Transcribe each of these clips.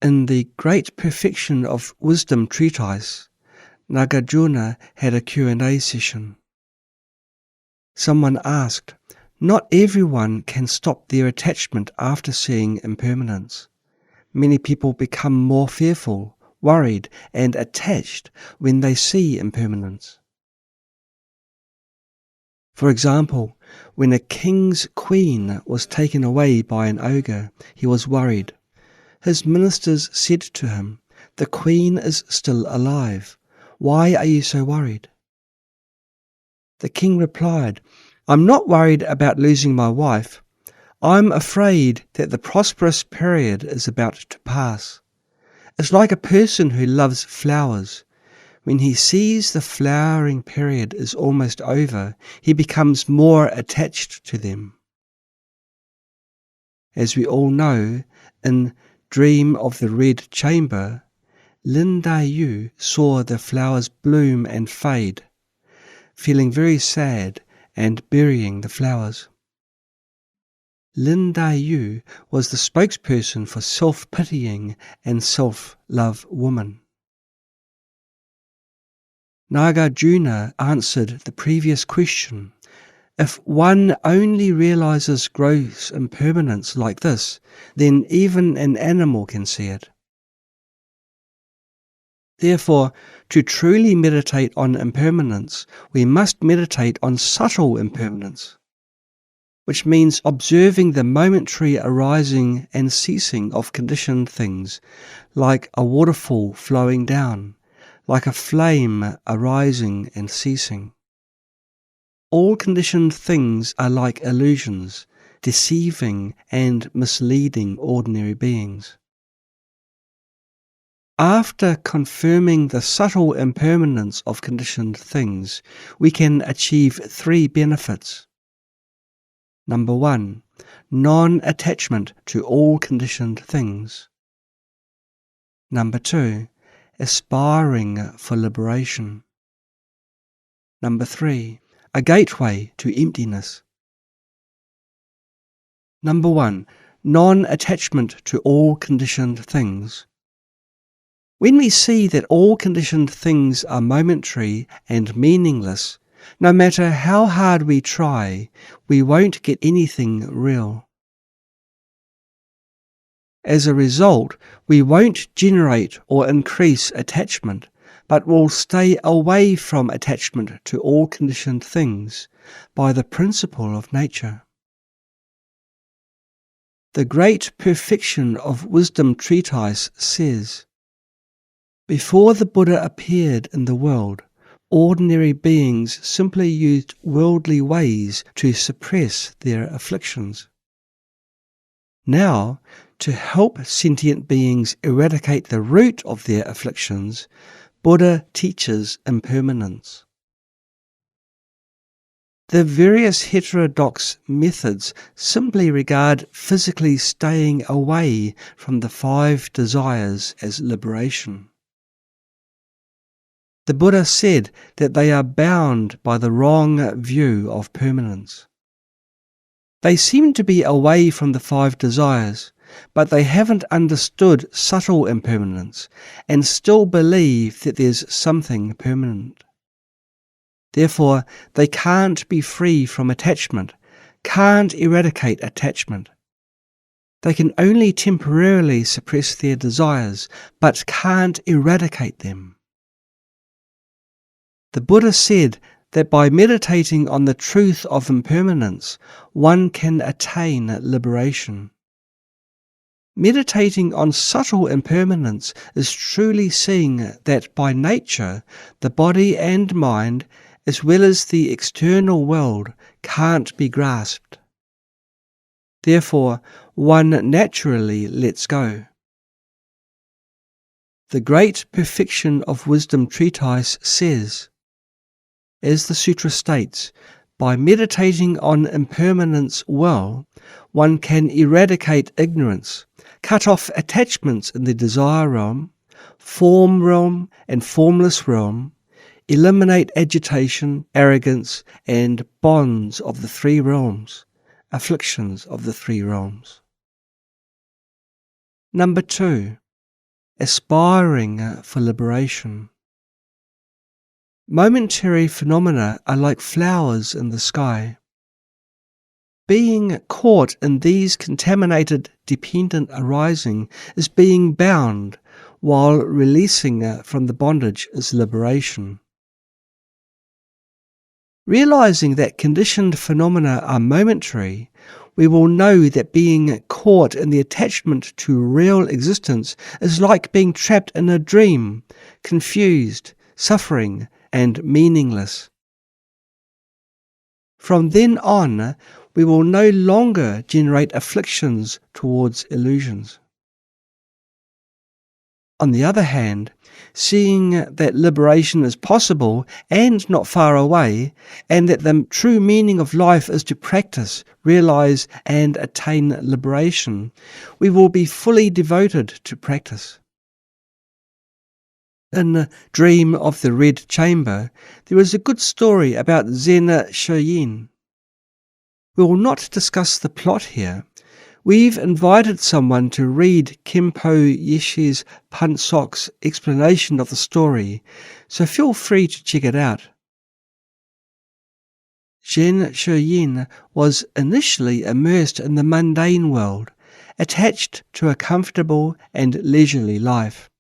In the Great Perfection of Wisdom treatise, Nagarjuna had a Q&A session. Someone asked, "Not everyone can stop their attachment after seeing impermanence. Many people become more fearful, worried, and attached when they see impermanence. For example, when a king's queen was taken away by an ogre, he was worried. His ministers said to him, 'The queen is still alive. Why are you so worried?' The king replied, 'I'm not worried about losing my wife. I'm afraid that the prosperous period is about to pass. It's like a person who loves flowers. When he sees the flowering period is almost over, he becomes more attached to them.' As we all know, in Dream of the Red Chamber, Lin Yu saw the flowers bloom and fade, feeling very sad and burying the flowers. Lin Yu was the spokesperson for self-pitying and self-love woman. Nagarjuna answered the previous question. If one only realizes gross impermanence like this, then even an animal can see it. Therefore, to truly meditate on impermanence, we must meditate on subtle impermanence, which means observing the momentary arising and ceasing of conditioned things, like a waterfall flowing down, like a flame arising and ceasing. All conditioned things are like illusions, deceiving and misleading ordinary beings. After confirming the subtle impermanence of conditioned things, we can achieve 3 benefits. Number 1, non-attachment to all conditioned things. Number 2, aspiring for liberation. Number 3, a gateway to emptiness. Number 1, non-attachment to all conditioned things. When we see that all conditioned things are momentary and meaningless, no matter how hard we try, we won't get anything real. As a result, we won't generate or increase attachment, but will stay away from attachment to all conditioned things by the principle of nature. The Great Perfection of Wisdom treatise says, "Before the Buddha appeared in the world, ordinary beings simply used worldly ways to suppress their afflictions. Now, to help sentient beings eradicate the root of their afflictions, Buddha teaches impermanence." The various heterodox methods simply regard physically staying away from the 5 desires as liberation. The Buddha said that they are bound by the wrong view of permanence. They seem to be away from the 5 desires, but they haven't understood subtle impermanence and still believe that there's something permanent. Therefore, they can't be free from attachment, can't eradicate attachment. They can only temporarily suppress their desires, but can't eradicate them. The Buddha said that by meditating on the truth of impermanence, one can attain liberation. Meditating on subtle impermanence is truly seeing that by nature, the body and mind, as well as the external world, can't be grasped. Therefore, one naturally lets go. The Great Perfection of Wisdom treatise says, as the sutra states, by meditating on impermanence well, one can eradicate ignorance, cut off attachments in the desire realm, form realm and formless realm, eliminate agitation, arrogance, and bonds of the 3 realms, afflictions of the 3 realms. Number 2, aspiring for liberation. Momentary phenomena are like flowers in the sky. Being caught in these contaminated dependent arising is being bound, while releasing from the bondage is liberation. Realizing that conditioned phenomena are momentary, we will know that being caught in the attachment to real existence is like being trapped in a dream, confused, suffering, and meaningless. From then on, we will no longer generate afflictions towards illusions. On the other hand, seeing that liberation is possible and not far away, and that the true meaning of life is to practice, realize, and attain liberation, we will be fully devoted to practice. In Dream of the Red Chamber, there is a good story about Zen Shoyin. We will not discuss the plot here. We've invited someone to read Kempo Yeshe's Pansok's explanation of the story, so feel free to check it out. Zen Shoyin was initially immersed in the mundane world, attached to a comfortable and leisurely life.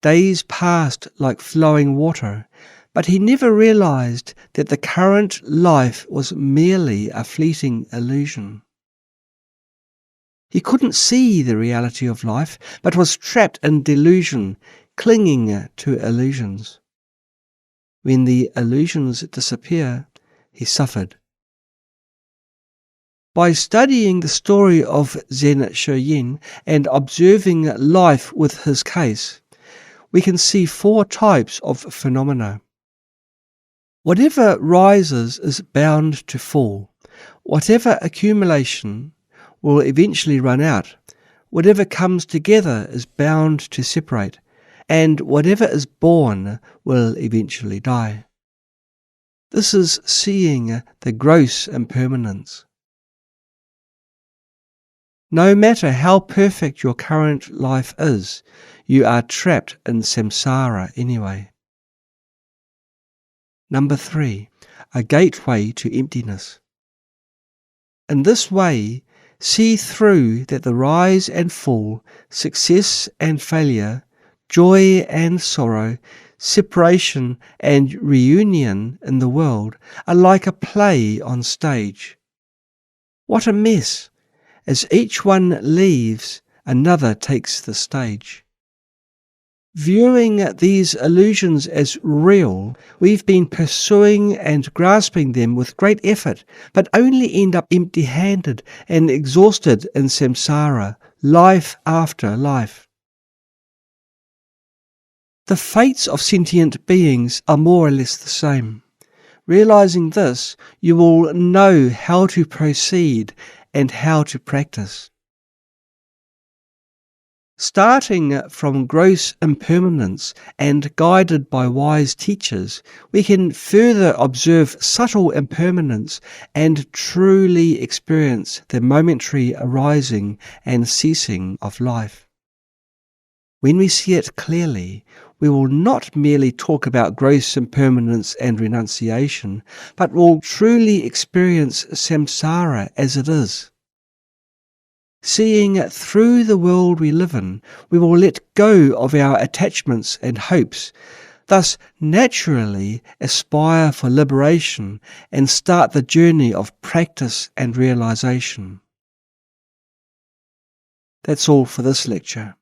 Days passed like flowing water, but he never realized that the current life was merely a fleeting illusion. He couldn't see the reality of life, but was trapped in delusion, clinging to illusions. When the illusions disappear, he suffered. By studying the story of Zen Shoyin and observing life with his case, we can see 4 types of phenomena. Whatever rises is bound to fall. Whatever accumulation will eventually run out. Whatever comes together is bound to separate, and whatever is born will eventually die. This is seeing the gross impermanence. No matter how perfect your current life is, you are trapped in samsara anyway. Number 3, a gateway to emptiness. In this way, see through that the rise and fall, success and failure, joy and sorrow, separation and reunion in the world are like a play on stage. What a mess! As each one leaves, another takes the stage. Viewing these illusions as real, we've been pursuing and grasping them with great effort, but only end up empty-handed and exhausted in samsara, life after life. The fates of sentient beings are more or less the same. Realizing this, you will know how to proceed and how to practice. Starting from gross impermanence and guided by wise teachers, we can further observe subtle impermanence and truly experience the momentary arising and ceasing of life. When we see it clearly, we will not merely talk about gross impermanence and renunciation, but will truly experience samsara as it is. Seeing through the world we live in, we will let go of our attachments and hopes, thus naturally aspire for liberation and start the journey of practice and realization. That's all for this lecture.